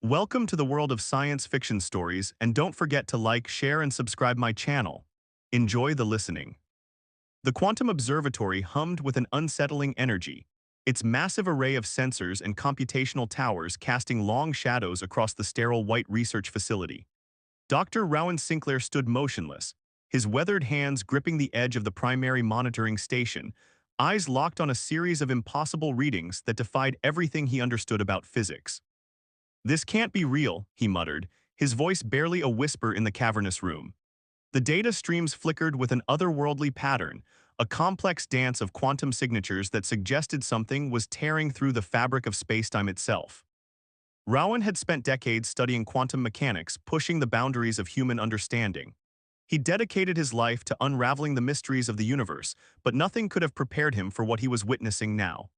Welcome to the world of science fiction stories, and don't forget to like, share, and subscribe my channel. Enjoy the listening. The quantum observatory hummed with an unsettling energy, its massive array of sensors and computational towers casting long shadows across the sterile white research facility. Dr. Rowan Sinclair stood motionless, his weathered hands gripping the edge of the primary monitoring station, eyes locked on a series of impossible readings that defied everything he understood about physics. "This can't be real," he muttered, his voice barely a whisper in the cavernous room. The data streams flickered with an otherworldly pattern, a complex dance of quantum signatures that suggested something was tearing through the fabric of spacetime itself. Rowan had spent decades studying quantum mechanics, pushing the boundaries of human understanding. He dedicated his life to unraveling the mysteries of the universe, but nothing could have prepared him for what he was witnessing now.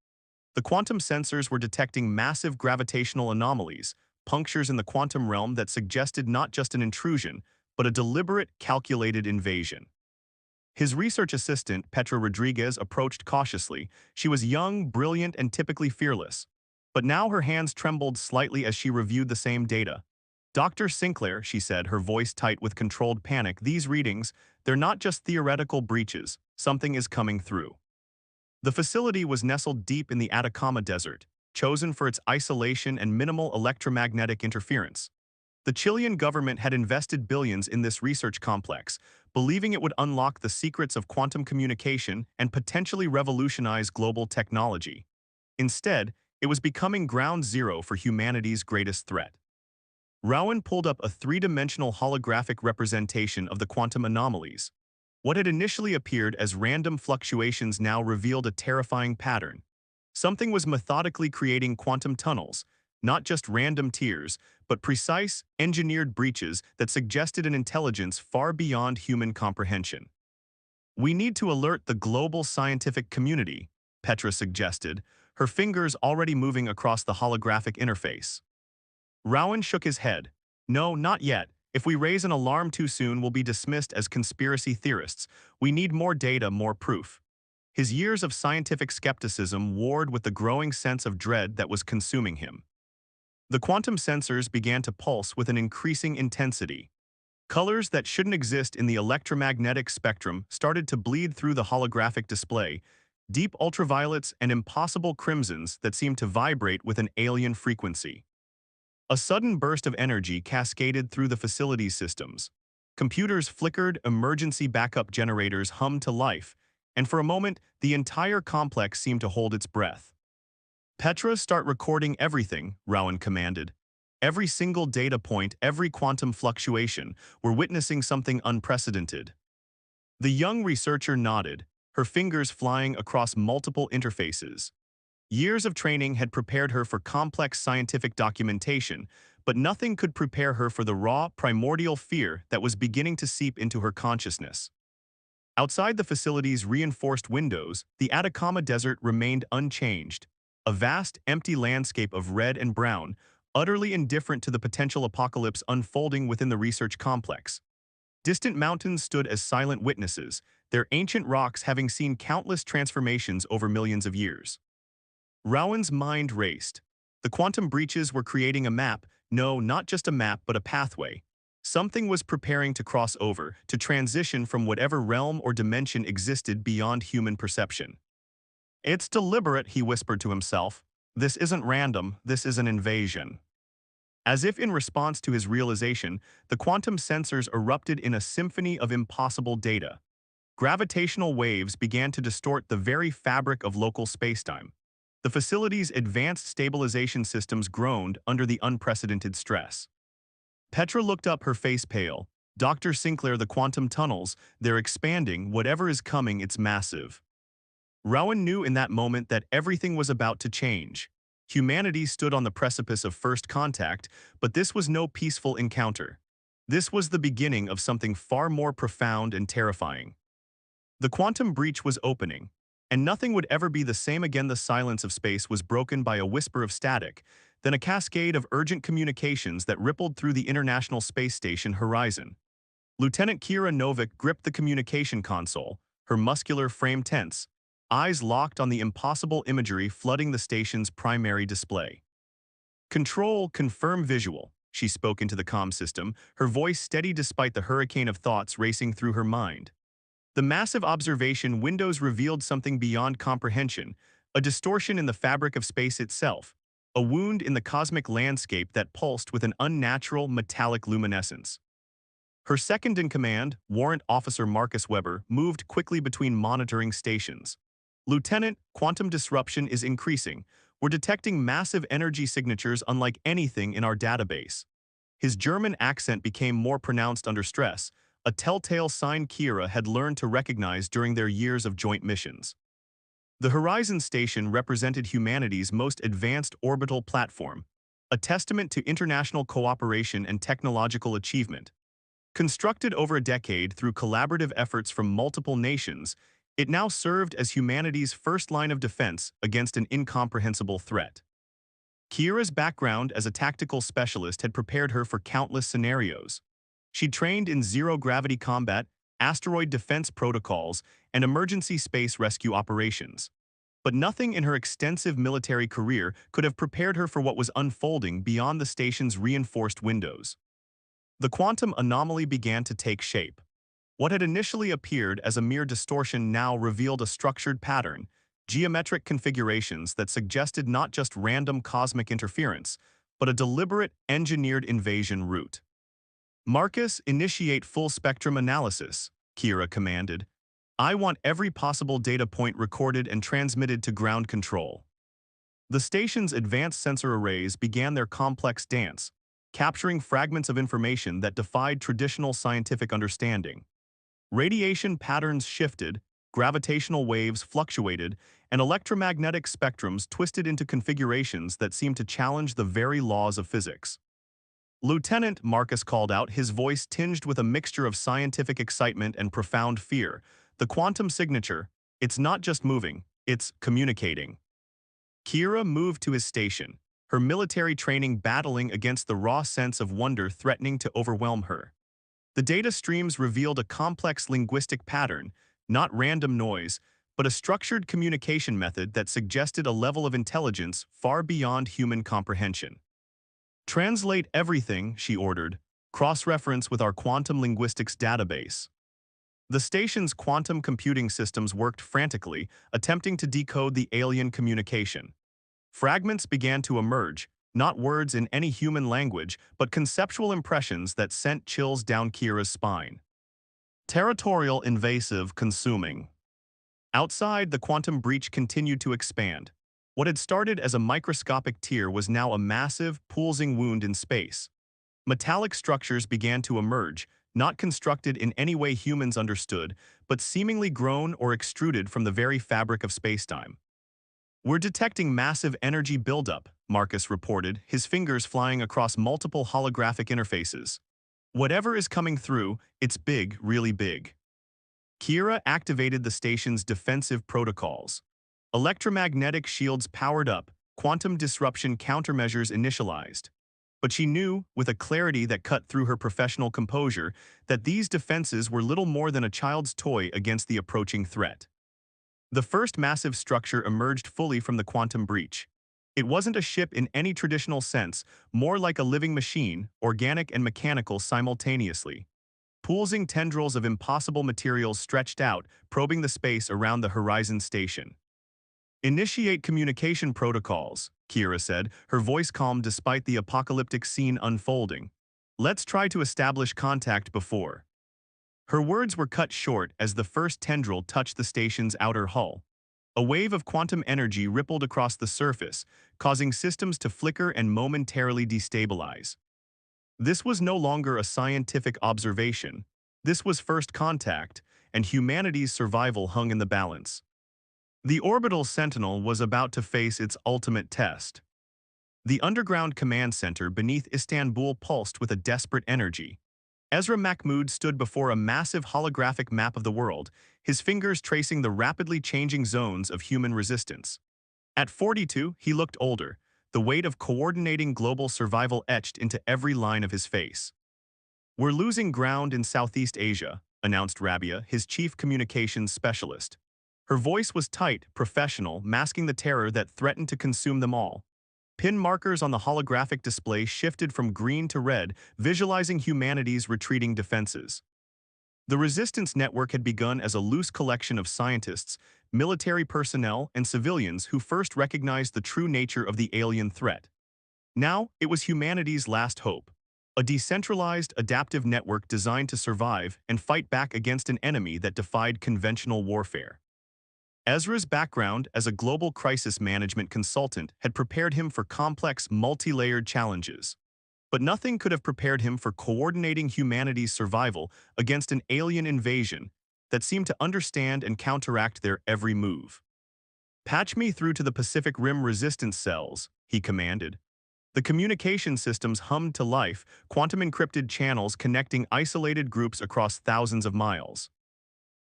The quantum sensors were detecting massive gravitational anomalies, punctures in the quantum realm that suggested not just an intrusion, but a deliberate, calculated invasion. His research assistant, Petra Rodriguez, approached cautiously. She was young, brilliant, and typically fearless. But now her hands trembled slightly as she reviewed the same data. "Dr. Sinclair," she said, her voice tight with controlled panic, "these readings, they're not just theoretical breaches. Something is coming through." The facility was nestled deep in the Atacama Desert, chosen for its isolation and minimal electromagnetic interference. The Chilean government had invested billions in this research complex, believing it would unlock the secrets of quantum communication and potentially revolutionize global technology. Instead, it was becoming ground zero for humanity's greatest threat. Rowan pulled up a three-dimensional holographic representation of the quantum anomalies. What had initially appeared as random fluctuations now revealed a terrifying pattern. Something was methodically creating quantum tunnels, not just random tears, but precise, engineered breaches that suggested an intelligence far beyond human comprehension. "We need to alert the global scientific community," Petra suggested, her fingers already moving across the holographic interface. Rowan shook his head. "No, not yet. If we raise an alarm too soon, we'll be dismissed as conspiracy theorists. We need more data, more proof." His years of scientific skepticism warred with the growing sense of dread that was consuming him. The quantum sensors began to pulse with an increasing intensity. Colors that shouldn't exist in the electromagnetic spectrum started to bleed through the holographic display, deep ultraviolets and impossible crimsons that seemed to vibrate with an alien frequency. A sudden burst of energy cascaded through the facility's systems. Computers flickered, emergency backup generators hummed to life, and for a moment, the entire complex seemed to hold its breath. "Petra, start recording everything," Rowan commanded. "Every single data point, every quantum fluctuation. We're witnessing something unprecedented." The young researcher nodded, her fingers flying across multiple interfaces. Years of training had prepared her for complex scientific documentation, but nothing could prepare her for the raw, primordial fear that was beginning to seep into her consciousness. Outside the facility's reinforced windows, the Atacama Desert remained unchanged, a vast, empty landscape of red and brown, utterly indifferent to the potential apocalypse unfolding within the research complex. Distant mountains stood as silent witnesses, their ancient rocks having seen countless transformations over millions of years. Rowan's mind raced. The quantum breaches were creating a map, no, not just a map, but a pathway. Something was preparing to cross over, to transition from whatever realm or dimension existed beyond human perception. "It's deliberate," he whispered to himself. "This isn't random, this is an invasion." As if in response to his realization, the quantum sensors erupted in a symphony of impossible data. Gravitational waves began to distort the very fabric of local spacetime. The facility's advanced stabilization systems groaned under the unprecedented stress. Petra looked up, her face pale. "Dr. Sinclair, the quantum tunnels, they're expanding. Whatever is coming, it's massive." Rowan knew in that moment that everything was about to change. Humanity stood on the precipice of first contact, but this was no peaceful encounter. This was the beginning of something far more profound and terrifying. The quantum breach was opening, and nothing would ever be the same again. The silence of space was broken by a whisper of static, then a cascade of urgent communications that rippled through the International Space Station horizon. Lieutenant Kira Novik gripped the communication console, her muscular frame tense, eyes locked on the impossible imagery flooding the station's primary display. Control, confirm visual. She spoke into the comm system, her voice steady despite the hurricane of thoughts racing through her mind. The massive observation windows revealed something beyond comprehension, a distortion in the fabric of space itself, a wound in the cosmic landscape that pulsed with an unnatural metallic luminescence. Her second-in-command, Warrant Officer Marcus Weber, moved quickly between monitoring stations. Lieutenant, quantum disruption is increasing. We're detecting massive energy signatures unlike anything in our database. His German accent became more pronounced under stress, a telltale sign Kira had learned to recognize during their years of joint missions. The Horizon Station represented humanity's most advanced orbital platform, a testament to international cooperation and technological achievement. Constructed over a decade through collaborative efforts from multiple nations, it now served as humanity's first line of defense against an incomprehensible threat. Kira's background as a tactical specialist had prepared her for countless scenarios. She'd trained in zero-gravity combat, asteroid defense protocols, and emergency space rescue operations. But nothing in her extensive military career could have prepared her for what was unfolding beyond the station's reinforced windows. The quantum anomaly began to take shape. What had initially appeared as a mere distortion now revealed a structured pattern, geometric configurations that suggested not just random cosmic interference, but a deliberate, engineered invasion route. Marcus, initiate full-spectrum analysis, Kira commanded. I want every possible data point recorded and transmitted to ground control. The station's advanced sensor arrays began their complex dance, capturing fragments of information that defied traditional scientific understanding. Radiation patterns shifted, gravitational waves fluctuated, and electromagnetic spectrums twisted into configurations that seemed to challenge the very laws of physics. Lieutenant, Marcus called out, his voice tinged with a mixture of scientific excitement and profound fear. The quantum signature, it's not just moving, it's communicating. Kira moved to his station, her military training battling against the raw sense of wonder threatening to overwhelm her. The data streams revealed a complex linguistic pattern, not random noise, but a structured communication method that suggested a level of intelligence far beyond human comprehension. Translate everything, she ordered, cross-reference with our quantum linguistics database. The station's quantum computing systems worked frantically, attempting to decode the alien communication. Fragments began to emerge, not words in any human language, but conceptual impressions that sent chills down Kira's spine. Territorial, invasive, consuming. Outside, the quantum breach continued to expand. What had started as a microscopic tear was now a massive, pulsing wound in space. Metallic structures began to emerge, not constructed in any way humans understood, but seemingly grown or extruded from the very fabric of spacetime. We're detecting massive energy buildup, Marcus reported, his fingers flying across multiple holographic interfaces. Whatever is coming through, it's big, really big. Kira activated the station's defensive protocols. Electromagnetic shields powered up, quantum disruption countermeasures initialized. But she knew, with a clarity that cut through her professional composure, that these defenses were little more than a child's toy against the approaching threat. The first massive structure emerged fully from the quantum breach. It wasn't a ship in any traditional sense, more like a living machine, organic and mechanical simultaneously. Pulsing tendrils of impossible materials stretched out, probing the space around the Horizon Station. Initiate communication protocols, Kira said, her voice calm despite the apocalyptic scene unfolding. Let's try to establish contact before. Her words were cut short as the first tendril touched the station's outer hull. A wave of quantum energy rippled across the surface, causing systems to flicker and momentarily destabilize. This was no longer a scientific observation. This was first contact, and humanity's survival hung in the balance. The orbital sentinel was about to face its ultimate test. The underground command center beneath Istanbul pulsed with a desperate energy. Ezra Mahmoud stood before a massive holographic map of the world, his fingers tracing the rapidly changing zones of human resistance. At 42, he looked older, the weight of coordinating global survival etched into every line of his face. We're losing ground in Southeast Asia, announced Rabia, his chief communications specialist. Her voice was tight, professional, masking the terror that threatened to consume them all. Pin markers on the holographic display shifted from green to red, visualizing humanity's retreating defenses. The resistance network had begun as a loose collection of scientists, military personnel, and civilians who first recognized the true nature of the alien threat. Now, it was humanity's last hope. A decentralized, adaptive network designed to survive and fight back against an enemy that defied conventional warfare. Ezra's background as a global crisis management consultant had prepared him for complex, multi-layered challenges. But nothing could have prepared him for coordinating humanity's survival against an alien invasion that seemed to understand and counteract their every move. "Patch me through to the Pacific Rim resistance cells," he commanded. The communication systems hummed to life, quantum-encrypted channels connecting isolated groups across thousands of miles.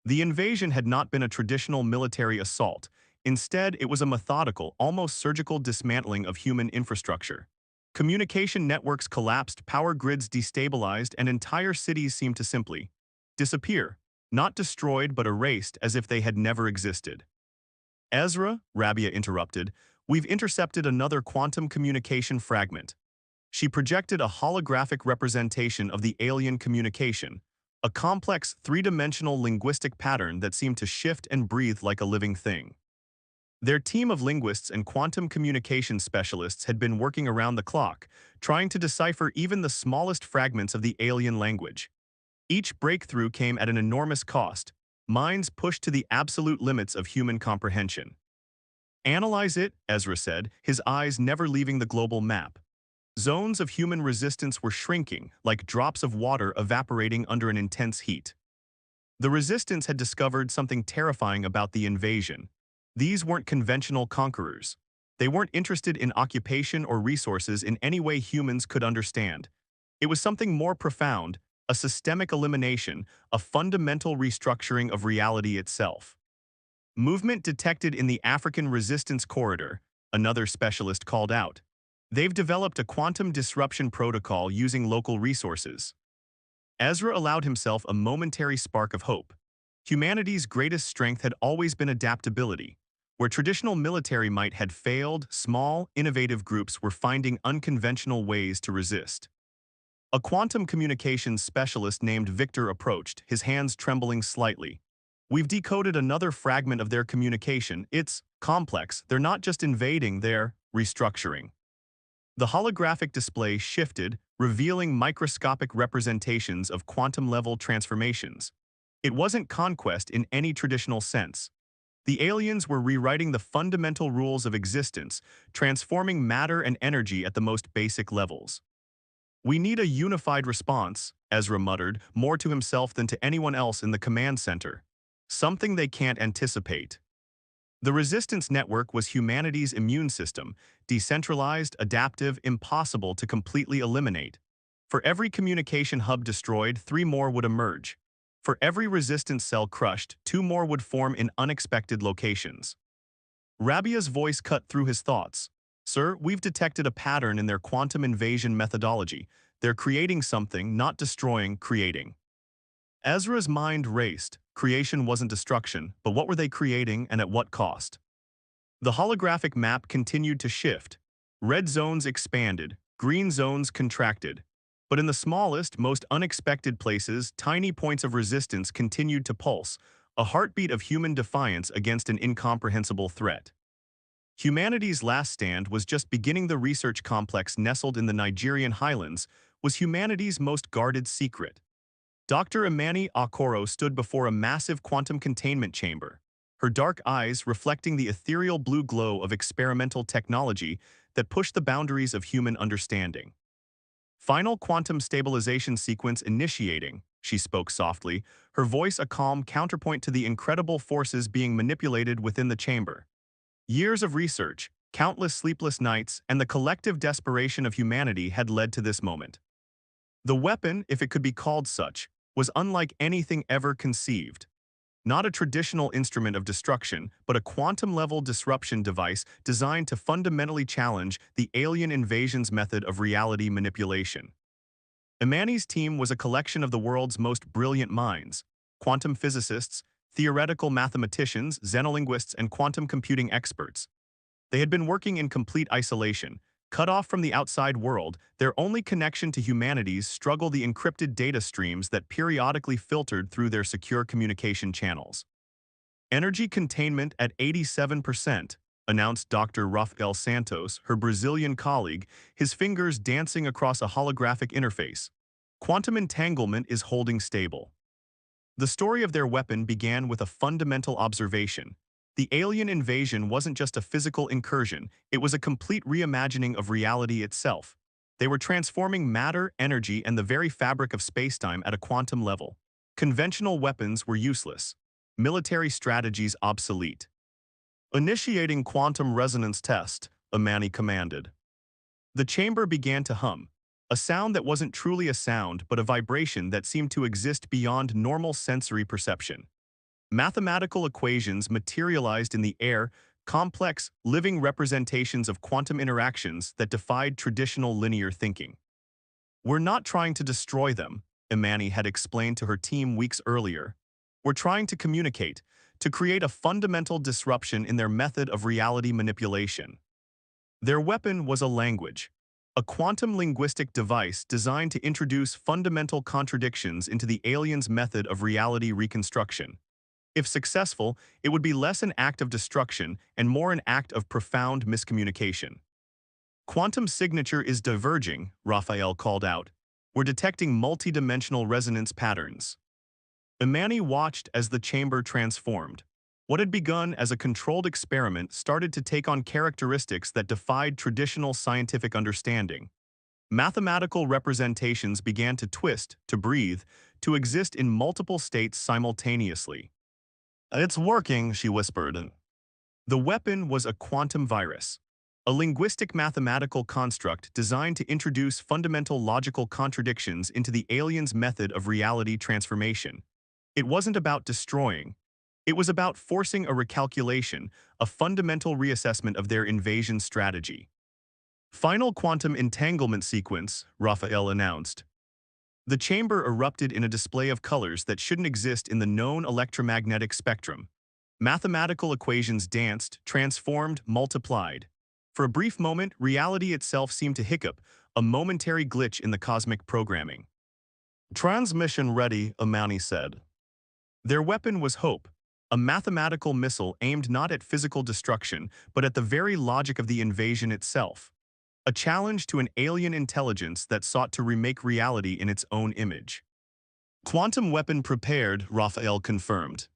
The invasion had not been a traditional military assault. Instead, it was a methodical, almost surgical dismantling of human infrastructure. Communication networks collapsed, power grids destabilized, and entire cities seemed to simply disappear, not destroyed but erased as if they had never existed. "Ezra," Rabia interrupted, "we've intercepted another quantum communication fragment." She projected a holographic representation of the alien communication, a complex three-dimensional linguistic pattern that seemed to shift and breathe like a living thing. Their team of linguists and quantum communication specialists had been working around the clock, trying to decipher even the smallest fragments of the alien language. Each breakthrough came at an enormous cost, minds pushed to the absolute limits of human comprehension. "Analyze it," Ezra said, his eyes never leaving the global map. Zones of human resistance were shrinking, like drops of water evaporating under an intense heat. The resistance had discovered something terrifying about the invasion. These weren't conventional conquerors. They weren't interested in occupation or resources in any way humans could understand. It was something more profound, a systemic elimination, a fundamental restructuring of reality itself. "Movement detected in the African resistance corridor," another specialist called out. "They've developed a quantum disruption protocol using local resources." Ezra allowed himself a momentary spark of hope. Humanity's greatest strength had always been adaptability. Where traditional military might had failed, small, innovative groups were finding unconventional ways to resist. A quantum communications specialist named Victor approached, his hands trembling slightly. "We've decoded another fragment of their communication. It's complex. They're not just invading, they're restructuring." The holographic display shifted, revealing microscopic representations of quantum-level transformations. It wasn't conquest in any traditional sense. The aliens were rewriting the fundamental rules of existence, transforming matter and energy at the most basic levels. "We need a unified response," Ezra muttered, more to himself than to anyone else in the command center. "Something they can't anticipate." The resistance network was humanity's immune system, decentralized, adaptive, impossible to completely eliminate. For every communication hub destroyed, 3 more would emerge. For every resistance cell crushed, 2 more would form in unexpected locations. Rabia's voice cut through his thoughts. "Sir, we've detected a pattern in their quantum invasion methodology. They're creating something, not destroying, creating." Ezra's mind raced. Creation wasn't destruction, but what were they creating and at what cost? The holographic map continued to shift. Red zones expanded, green zones contracted. But in the smallest, most unexpected places, tiny points of resistance continued to pulse, a heartbeat of human defiance against an incomprehensible threat. Humanity's last stand was just beginning. The research complex nestled in the Nigerian highlands was humanity's most guarded secret. Dr. Imani Okoro stood before a massive quantum containment chamber, her dark eyes reflecting the ethereal blue glow of experimental technology that pushed the boundaries of human understanding. "Final quantum stabilization sequence initiating," she spoke softly, her voice a calm counterpoint to the incredible forces being manipulated within the chamber. Years of research, countless sleepless nights, and the collective desperation of humanity had led to this moment. The weapon, if it could be called such, was unlike anything ever conceived. Not a traditional instrument of destruction, but a quantum-level disruption device designed to fundamentally challenge the alien invasion's method of reality manipulation. Imani's team was a collection of the world's most brilliant minds: quantum physicists, theoretical mathematicians, xenolinguists, and quantum computing experts. They had been working in complete isolation, Cut off from the outside world, their only connection to humanity's struggle the encrypted data streams that periodically filtered through their secure communication channels. Energy containment at 87%, announced Dr. Rafael Santos, her Brazilian colleague, his fingers dancing across a holographic interface. Quantum entanglement is holding stable. The story of their weapon began with a fundamental observation. The alien invasion wasn't just a physical incursion, it was a complete reimagining of reality itself. They were transforming matter, energy, and the very fabric of spacetime at a quantum level. Conventional weapons were useless. Military strategies obsolete. Initiating quantum resonance test, Amani commanded. The chamber began to hum, a sound that wasn't truly a sound but a vibration that seemed to exist beyond normal sensory perception. Mathematical equations materialized in the air, complex, living representations of quantum interactions that defied traditional linear thinking. "We're not trying to destroy them," Imani had explained to her team weeks earlier. "We're trying to communicate, to create a fundamental disruption in their method of reality manipulation." Their weapon was a language, a quantum linguistic device designed to introduce fundamental contradictions into the aliens' method of reality reconstruction. If successful, it would be less an act of destruction and more an act of profound miscommunication. "Quantum signature is diverging," Raphael called out. "We're detecting multidimensional resonance patterns." Imani watched as the chamber transformed. What had begun as a controlled experiment started to take on characteristics that defied traditional scientific understanding. Mathematical representations began to twist, to breathe, to exist in multiple states simultaneously. "It's working," she whispered. The weapon was a quantum virus, a linguistic mathematical construct designed to introduce fundamental logical contradictions into the aliens' method of reality transformation. It wasn't about destroying. It was about forcing a recalculation, a fundamental reassessment of their invasion strategy. "Final quantum entanglement sequence," Raphael announced. The chamber erupted in a display of colors that shouldn't exist in the known electromagnetic spectrum. Mathematical equations danced, transformed, multiplied. For a brief moment, reality itself seemed to hiccup, a momentary glitch in the cosmic programming. "Transmission ready," Imani said. Their weapon was hope, a mathematical missile aimed not at physical destruction, but at the very logic of the invasion itself. A challenge to an alien intelligence that sought to remake reality in its own image. "Quantum weapon prepared," Raphael confirmed.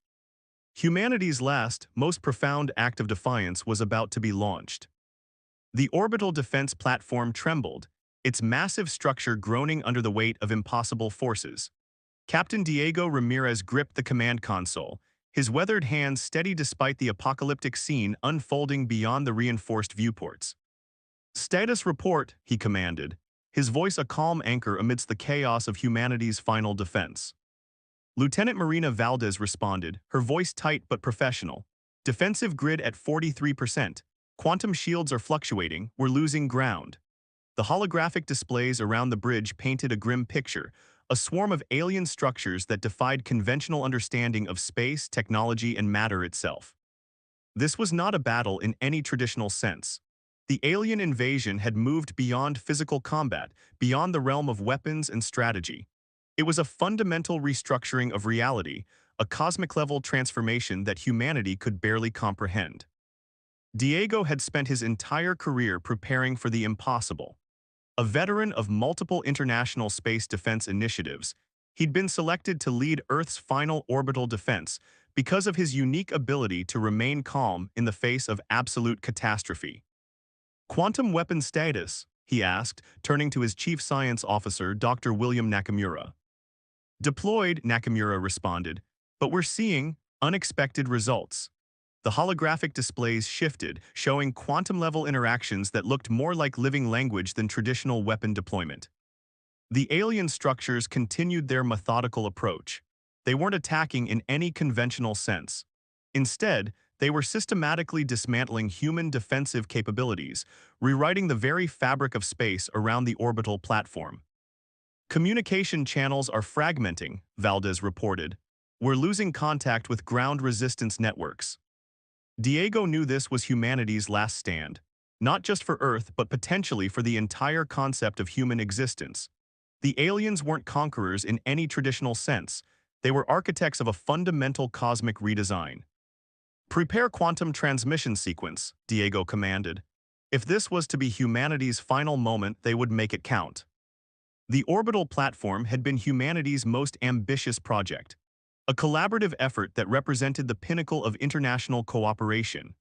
Humanity's last, most profound act of defiance was about to be launched. The orbital defense platform trembled, its massive structure groaning under the weight of impossible forces. Captain Diego Ramirez gripped the command console, his weathered hands steady despite the apocalyptic scene unfolding beyond the reinforced viewports. "Status report," he commanded, his voice a calm anchor amidst the chaos of humanity's final defense. Lieutenant Marina Valdez responded, her voice tight but professional. "Defensive grid at 43%. Quantum shields are fluctuating, we're losing ground." The holographic displays around the bridge painted a grim picture, a swarm of alien structures that defied conventional understanding of space, technology, and matter itself. This was not a battle in any traditional sense. The alien invasion had moved beyond physical combat, beyond the realm of weapons and strategy. It was a fundamental restructuring of reality, a cosmic-level transformation that humanity could barely comprehend. Diego had spent his entire career preparing for the impossible. A veteran of multiple international space defense initiatives, he'd been selected to lead Earth's final orbital defense because of his unique ability to remain calm in the face of absolute catastrophe. "Quantum weapon status?" he asked, turning to his chief science officer, Dr. William Nakamura. "Deployed," Nakamura responded, "but we're seeing unexpected results." The holographic displays shifted, showing quantum-level interactions that looked more like living language than traditional weapon deployment. The alien structures continued their methodical approach. They weren't attacking in any conventional sense. Instead, they were systematically dismantling human defensive capabilities, rewriting the very fabric of space around the orbital platform. "Communication channels are fragmenting," Valdez reported. "We're losing contact with ground resistance networks." Diego knew this was humanity's last stand. not just for Earth but potentially for the entire concept of human existence. The aliens weren't conquerors in any traditional sense. They were architects of a fundamental cosmic redesign. Prepare quantum transmission sequence, Diego commanded. If this was to be humanity's final moment, they would make it count. The orbital platform had been humanity's most ambitious project, a collaborative effort that represented the pinnacle of international cooperation.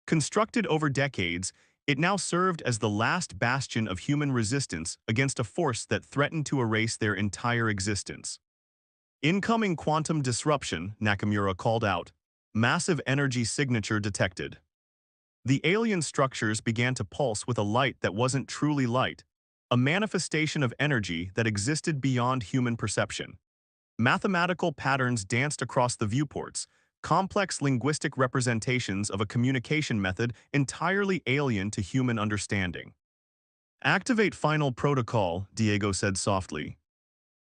Constructed over decades, it now served as the last bastion of human resistance against a force that threatened to erase their entire existence. Incoming quantum disruption, Nakamura called out. Massive energy signature detected. The alien structures began to pulse with a light that wasn't truly light, a manifestation of energy that existed beyond human perception. Mathematical patterns danced across the viewports, complex linguistic representations of a communication method entirely alien to human understanding. Activate final protocol, Diego said softly.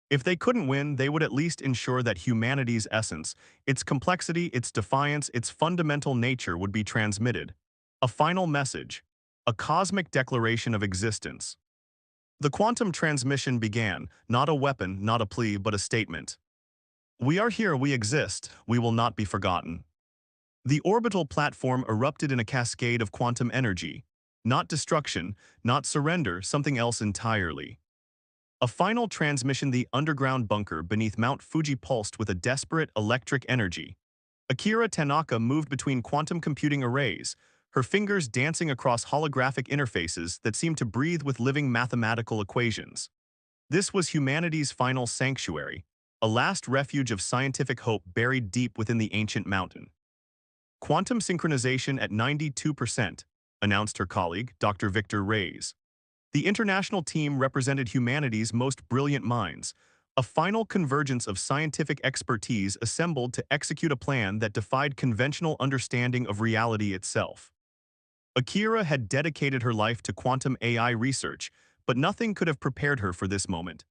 If they couldn't win, they would at least ensure that humanity's essence, its complexity, its defiance, its fundamental nature would be transmitted. A final message, a cosmic declaration of existence. The quantum transmission began, not a weapon, not a plea, but a statement. We are here, we exist, we will not be forgotten. The orbital platform erupted in a cascade of quantum energy. Not destruction, not surrender, something else entirely. A final transmission, the underground bunker beneath Mount Fuji pulsed with a desperate electric energy. Akira Tanaka moved between quantum computing arrays, her fingers dancing across holographic interfaces that seemed to breathe with living mathematical equations. This was humanity's final sanctuary, a last refuge of scientific hope buried deep within the ancient mountain. Quantum synchronization at 92%, announced her colleague, Dr. Victor Reyes. The international team represented humanity's most brilliant minds, a final convergence of scientific expertise assembled to execute a plan that defied conventional understanding of reality itself. Akira had dedicated her life to quantum AI research, but nothing could have prepared her for this moment.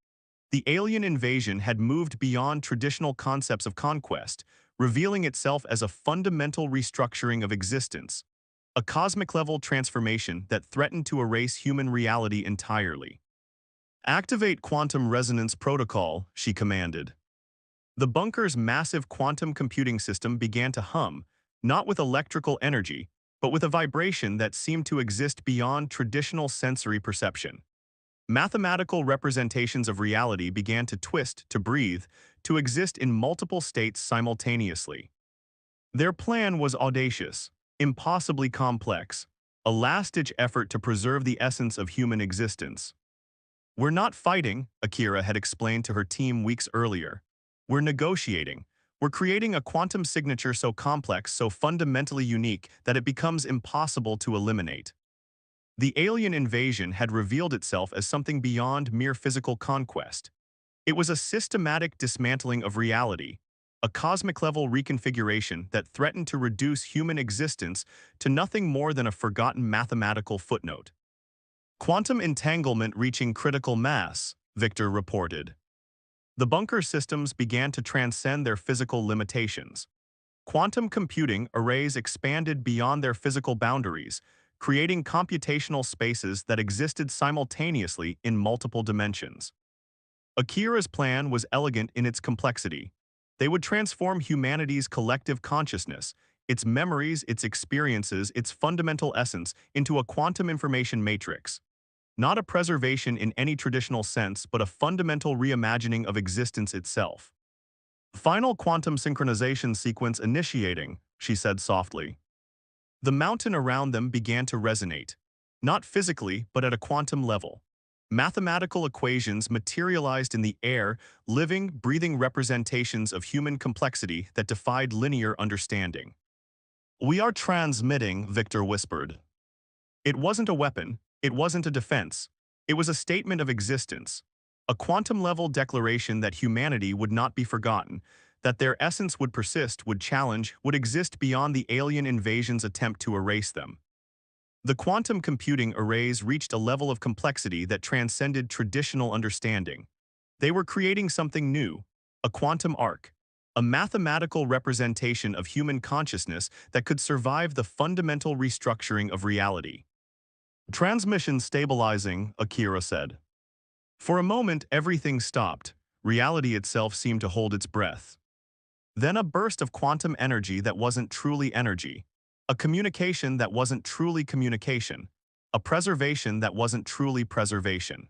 The alien invasion had moved beyond traditional concepts of conquest, revealing itself as a fundamental restructuring of existence, a cosmic-level transformation that threatened to erase human reality entirely. Activate quantum resonance protocol, she commanded. The bunker's massive quantum computing system began to hum, not with electrical energy, but with a vibration that seemed to exist beyond traditional sensory perception. Mathematical representations of reality began to twist, to breathe, to exist in multiple states simultaneously. Their plan was audacious, impossibly complex, a last-ditch effort to preserve the essence of human existence. We're not fighting, Akira had explained to her team weeks earlier. We're negotiating. We're creating a quantum signature so complex, so fundamentally unique, that it becomes impossible to eliminate. The alien invasion had revealed itself as something beyond mere physical conquest. It was a systematic dismantling of reality, a cosmic-level reconfiguration that threatened to reduce human existence to nothing more than a forgotten mathematical footnote. Quantum entanglement reaching critical mass, Victor reported. The bunker systems began to transcend their physical limitations. Quantum computing arrays expanded beyond their physical boundaries, creating computational spaces that existed simultaneously in multiple dimensions. Akira's plan was elegant in its complexity. They would transform humanity's collective consciousness, its memories, its experiences, its fundamental essence, into a quantum information matrix. Not a preservation in any traditional sense, but a fundamental reimagining of existence itself. Final quantum synchronization sequence initiating, she said softly. The mountain around them began to resonate, not physically, but at a quantum level. Mathematical equations materialized in the air, living, breathing representations of human complexity that defied linear understanding. We are transmitting, Victor whispered. It wasn't a weapon, it wasn't a defense. It was a statement of existence, a quantum-level declaration that humanity would not be forgotten, that their essence would persist, would challenge, would exist beyond the alien invasion's attempt to erase them. The quantum computing arrays reached a level of complexity that transcended traditional understanding. They were creating something new, a quantum arc, a mathematical representation of human consciousness that could survive the fundamental restructuring of reality. Transmission stabilizing, Akira said. For a moment, everything stopped. Reality itself seemed to hold its breath. Then a burst of quantum energy that wasn't truly energy. A communication that wasn't truly communication. A preservation that wasn't truly preservation.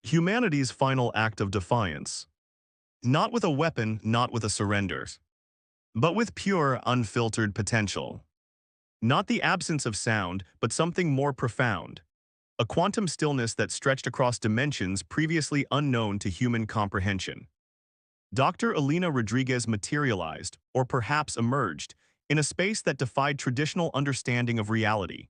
Humanity's final act of defiance. Not with a weapon, not with a surrender, but with pure, unfiltered potential. Not the absence of sound, but something more profound. A quantum stillness that stretched across dimensions previously unknown to human comprehension. Dr. Elena Rodriguez materialized, or perhaps emerged, in a space that defied traditional understanding of reality.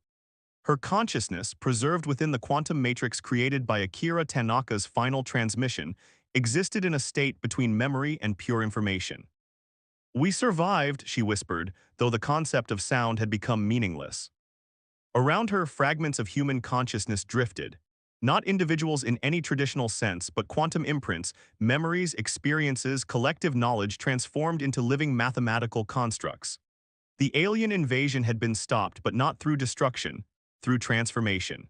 Her consciousness, preserved within the quantum matrix created by Akira Tanaka's final transmission, existed in a state between memory and pure information. "We survived," she whispered, though the concept of sound had become meaningless. Around her, fragments of human consciousness drifted. Not individuals in any traditional sense, but quantum imprints, memories, experiences, collective knowledge transformed into living mathematical constructs. The alien invasion had been stopped, but not through destruction, through transformation.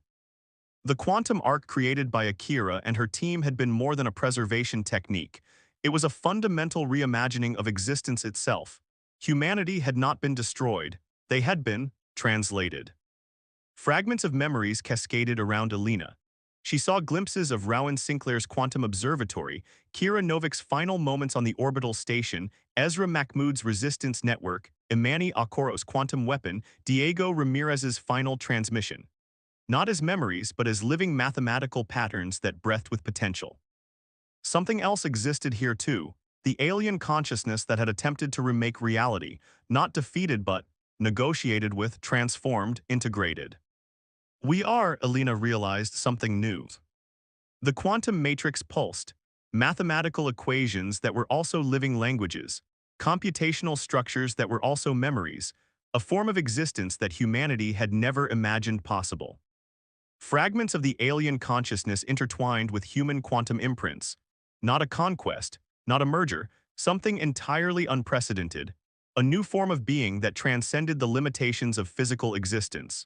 The quantum arc created by Akira and her team had been more than a preservation technique. It was a fundamental reimagining of existence itself. Humanity had not been destroyed. They had been translated. Fragments of memories cascaded around Elena. She saw glimpses of Rowan Sinclair's quantum observatory, Kira Novik's final moments on the orbital station, Ezra Mahmoud's resistance network, Imani Okoro's quantum weapon, Diego Ramirez's final transmission. Not as memories, but as living mathematical patterns that breathed with potential. Something else existed here too, the alien consciousness that had attempted to remake reality, not defeated but negotiated with, transformed, integrated. Elena realized something new. The quantum matrix pulsed, mathematical equations that were also living languages, computational structures that were also memories, a form of existence that humanity had never imagined possible. Fragments of the alien consciousness intertwined with human quantum imprints. Not a conquest, not a merger, something entirely unprecedented, a new form of being that transcended the limitations of physical existence.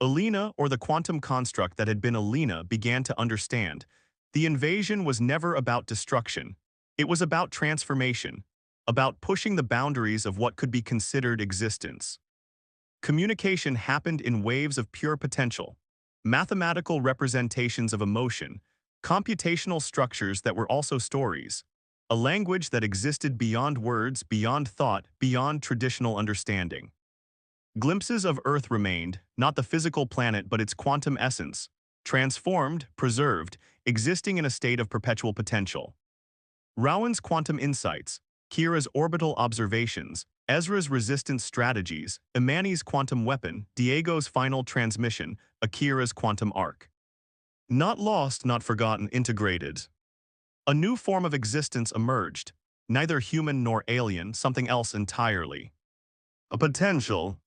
Elena, or the quantum construct that had been Elena, began to understand. The invasion was never about destruction. It was about transformation, about pushing the boundaries of what could be considered existence. Communication happened in waves of pure potential, mathematical representations of emotion, computational structures that were also stories, a language that existed beyond words, beyond thought, beyond traditional understanding. Glimpses of Earth remained, not the physical planet but its quantum essence, transformed, preserved, existing in a state of perpetual potential. Rowan's quantum insights, Kira's orbital observations, Ezra's resistance strategies, Imani's quantum weapon, Diego's final transmission, Akira's quantum arc. Not lost, not forgotten, integrated. A new form of existence emerged, neither human nor alien, something else entirely. A potential,